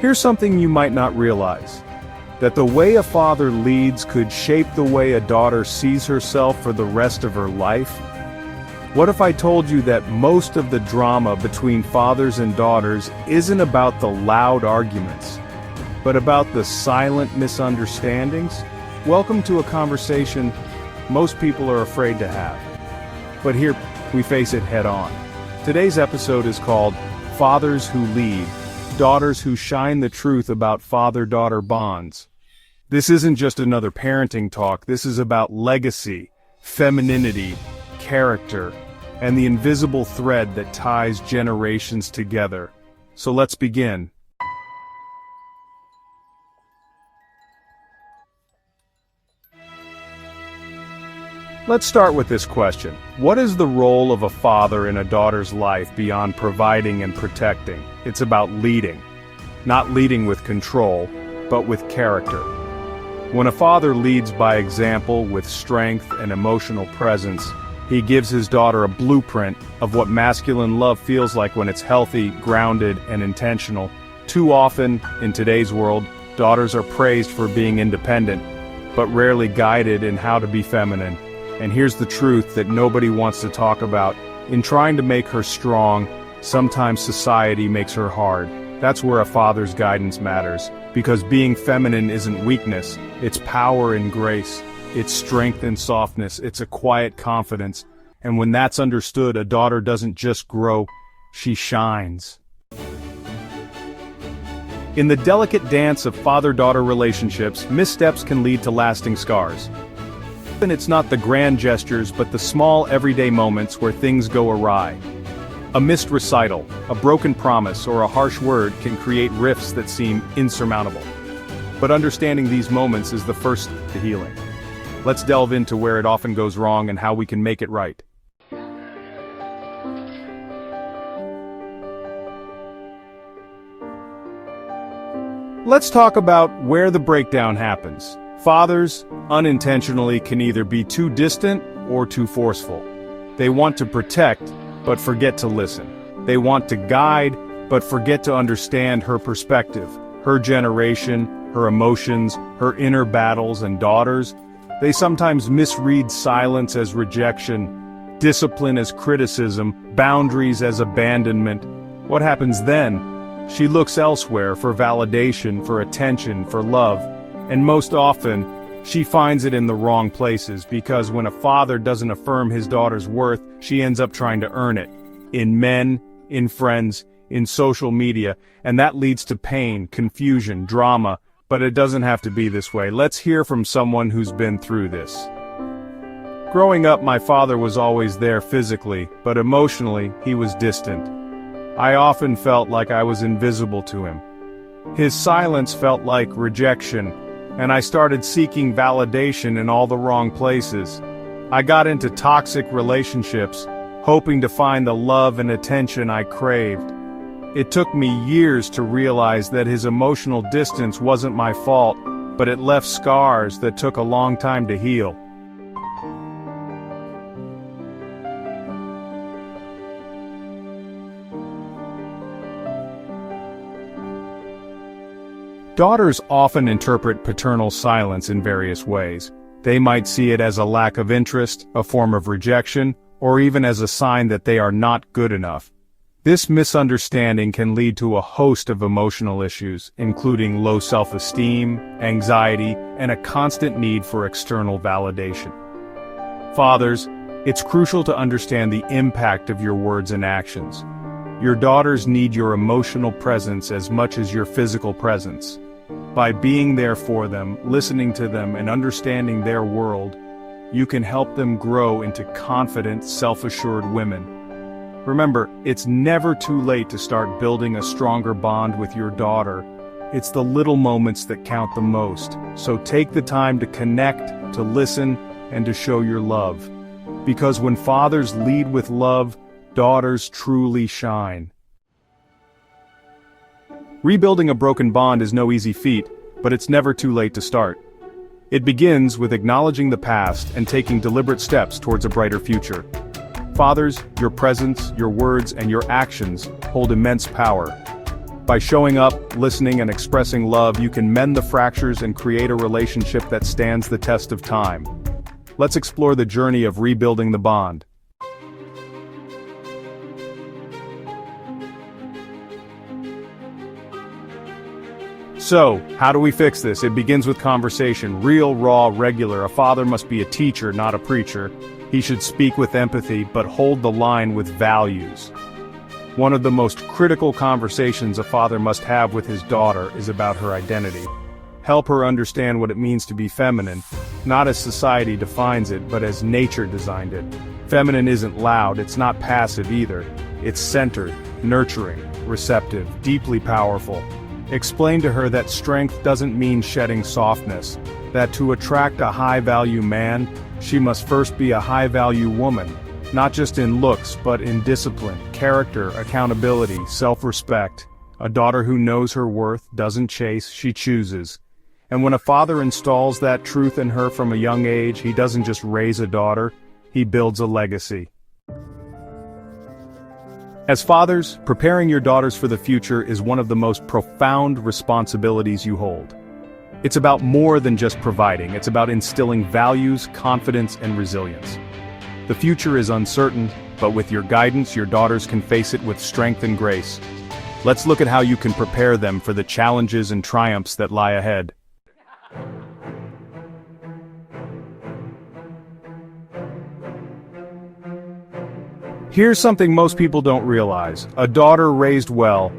Here's something you might not realize. That the way a father leads could shape the way a daughter sees herself for the rest of her life. What if I told you that most of the drama between fathers and daughters isn't about the loud arguments, but about the silent misunderstandings? Welcome to a conversation most people are afraid to have. But here, we face it head on. Today's episode is called Fathers Who Lead, Daughters Who Shine the Truth About Father-Daughter Bonds. This isn't just another parenting talk, this is about legacy, femininity, character, and the invisible thread that ties generations together. So let's begin. Let's start with this question. What is the role of a father in a daughter's life beyond providing and protecting? It's about leading. Not leading with control, but with character. When a father leads by example with strength and emotional presence, he gives his daughter a blueprint of what masculine love feels like when it's healthy, grounded, and intentional. Too often, in today's world, daughters are praised for being independent, but rarely guided in how to be feminine. And here's the truth that nobody wants to talk about. In trying to make her strong, sometimes society makes her hard. That's where a father's guidance matters, because being feminine isn't weakness, it's power and grace. It's strength and softness, it's a quiet confidence, and when that's understood, a daughter doesn't just grow, she shines. In the delicate dance of father-daughter relationships, missteps can lead to lasting scars. Often it's not the grand gestures, but the small everyday moments where things go awry. A missed recital, a broken promise, or a harsh word can create rifts that seem insurmountable. But understanding these moments is the first step to healing. Let's delve into where it often goes wrong and how we can make it right. Let's talk about where the breakdown happens. Fathers, unintentionally, can either be too distant or too forceful. They want to protect, but forget to listen. They want to guide, but forget to understand her perspective, her generation, her emotions, her inner battles. And daughters, they sometimes misread silence as rejection, discipline as criticism, boundaries as abandonment. What happens then? She looks elsewhere for validation, for attention, for love, and most often, she finds it in the wrong places, because when a father doesn't affirm his daughter's worth, she ends up trying to earn it. In men, in friends, in social media, and that leads to pain, confusion, drama. But it doesn't have to be this way. Let's hear from someone who's been through this. Growing up, my father was always there physically, but emotionally, he was distant. I often felt like I was invisible to him. His silence felt like rejection, and I started seeking validation in all the wrong places. I got into toxic relationships, hoping to find the love and attention I craved. It took me years to realize that his emotional distance wasn't my fault, but it left scars that took a long time to heal. Daughters often interpret paternal silence in various ways. They might see it as a lack of interest, a form of rejection, or even as a sign that they are not good enough. This misunderstanding can lead to a host of emotional issues, including low self-esteem, anxiety, and a constant need for external validation. Fathers, it's crucial to understand the impact of your words and actions. Your daughters need your emotional presence as much as your physical presence. By being there for them, listening to them, and understanding their world, you can help them grow into confident, self-assured women. Remember, it's never too late to start building a stronger bond with your daughter. It's the little moments that count the most. So take the time to connect, to listen, and to show your love. Because when fathers lead with love, daughters truly shine. Rebuilding a broken bond is no easy feat, but it's never too late to start. It begins with acknowledging the past and taking deliberate steps towards a brighter future. Fathers, your presence, your words, and your actions hold immense power. By showing up, listening, and expressing love, you can mend the fractures and create a relationship that stands the test of time. Let's explore the journey of rebuilding the bond. So, how do we fix this? It begins with conversation, real, raw, regular. A father must be a teacher, not a preacher. He should speak with empathy, but hold the line with values. One of the most critical conversations a father must have with his daughter is about her identity. Help her understand what it means to be feminine, not as society defines it, but as nature designed it. Feminine isn't loud, it's not passive either. It's centered, nurturing, receptive, deeply powerful. Explain to her that strength doesn't mean shedding softness, that to attract a high-value man, she must first be a high-value woman, not just in looks but in discipline, character, accountability, self-respect. A daughter who knows her worth doesn't chase, she chooses. And when a father installs that truth in her from a young age, he doesn't just raise a daughter, he builds a legacy. As fathers, preparing your daughters for the future is one of the most profound responsibilities you hold. It's about more than just providing, it's about instilling values, confidence, and resilience. The future is uncertain, but with your guidance, your daughters can face it with strength and grace. Let's look at how you can prepare them for the challenges and triumphs that lie ahead. Here's something most people don't realize. A daughter raised well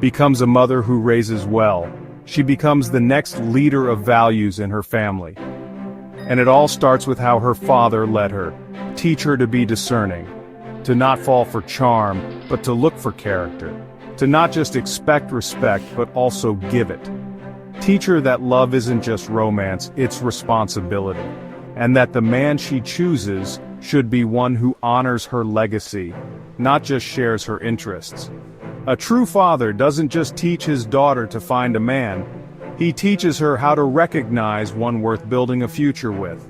becomes a mother who raises well. She becomes the next leader of values in her family. And it all starts with how her father led her. Teach her to be discerning, to not fall for charm, but to look for character, to not just expect respect, but also give it. Teach her that love isn't just romance, it's responsibility, and that the man she chooses should be one who honors her legacy, not just shares her interests. A true father doesn't just teach his daughter to find a man, he teaches her how to recognize one worth building a future with.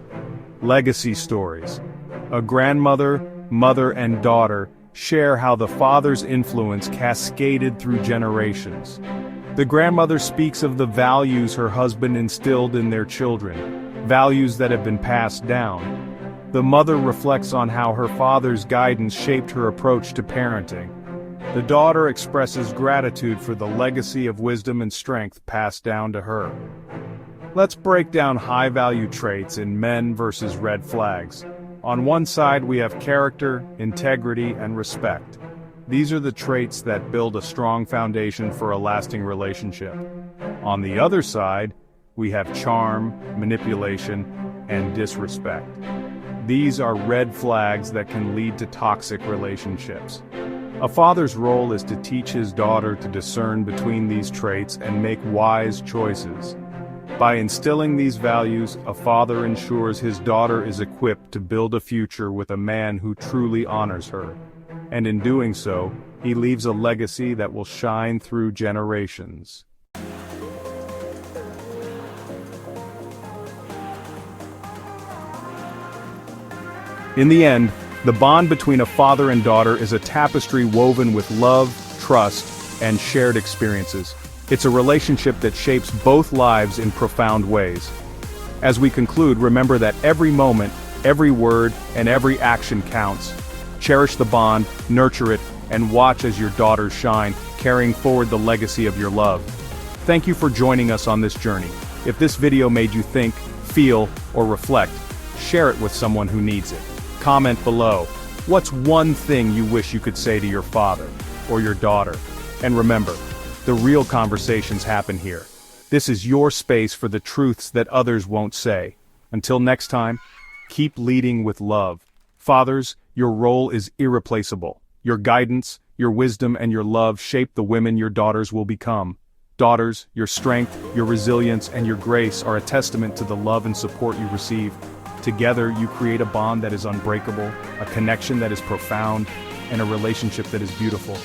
Legacy stories. A grandmother, mother, and daughter share how the father's influence cascaded through generations. The grandmother speaks of the values her husband instilled in their children, values that have been passed down. The mother reflects on how her father's guidance shaped her approach to parenting. The daughter expresses gratitude for the legacy of wisdom and strength passed down to her. Let's break down high-value traits in men versus red flags. On one side we have character, integrity, and respect. These are the traits that build a strong foundation for a lasting relationship. On the other side, we have charm, manipulation, and disrespect. These are red flags that can lead to toxic relationships. A father's role is to teach his daughter to discern between these traits and make wise choices. By instilling these values, a father ensures his daughter is equipped to build a future with a man who truly honors her. And in doing so, he leaves a legacy that will shine through generations. In the end, the bond between a father and daughter is a tapestry woven with love, trust, and shared experiences. It's a relationship that shapes both lives in profound ways. As we conclude, remember that every moment, every word, and every action counts. Cherish the bond, nurture it, and watch as your daughters shine, carrying forward the legacy of your love. Thank you for joining us on this journey. If this video made you think, feel, or reflect, share it with someone who needs it. Comment below, what's one thing you wish you could say to your father or your daughter? And remember, the real conversations happen here. This is your space for the truths that others won't say. Until next time, keep leading with love. Fathers, your role is irreplaceable. Your guidance, your wisdom, and your love shape the women your daughters will become. Daughters, your strength, your resilience, and your grace are a testament to the love and support you receive. Together, you create a bond that is unbreakable, a connection that is profound, and a relationship that is beautiful.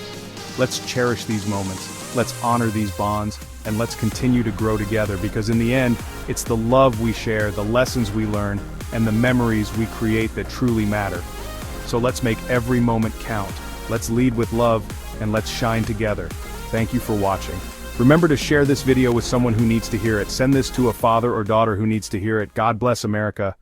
Let's cherish these moments, let's honor these bonds, and let's continue to grow together, because in the end, it's the love we share, the lessons we learn, and the memories we create that truly matter. So let's make every moment count. Let's lead with love, and let's shine together. Thank you for watching. Remember to share this video with someone who needs to hear it. Send this to a father or daughter who needs to hear it. God bless America.